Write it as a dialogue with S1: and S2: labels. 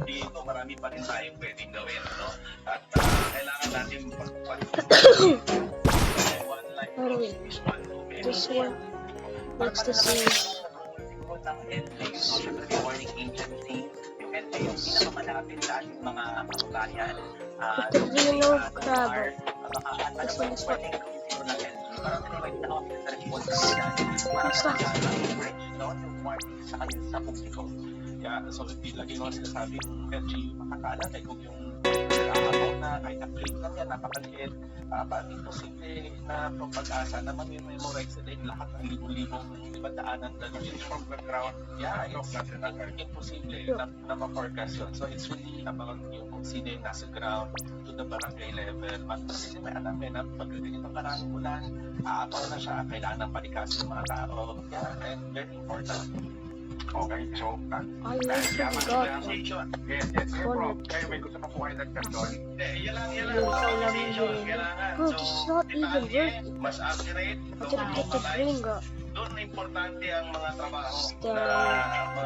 S1: dito, marami pa rin tayong pwedeng gawin, no? At kailangan natin one life is one too many.
S2: This one looks the same.
S1: Ng NGO, Security Warning Agency, yung NGO yung pinakamalapit sa ating mga kababayan.
S2: Ito yung yellow crab.
S1: This one is what? Sa publiko. Kaya, so, lagi ko sinasabi yung LGU makakaalam ay kung yung nakakataon na kahit na-plate lang yan, napakaliit, paano imposible na pag-asa na mamimemorize nila yung lahat ng libo-libong ibadaanan na yun from the ground. Yeah, it's imposible na ma-forecast yun. So, it's really about yung kung sino yung nasa ground to the barangay level. Kasi may alam na pagdating ng maraming ulan, aapaw na siya, kailangan ng palikasin ng mga tao. Yeah, and very important. Okay, so,
S2: I forgot.
S1: Yes, bro. Kaya may gusto pa po kayo nagkandon. Yan lang. Kailangan.
S2: Bro, this is not even working.
S1: Mas accurate.
S2: I didn't get the finger.
S1: Doon importante ang mga trabaho
S2: Stay.
S1: na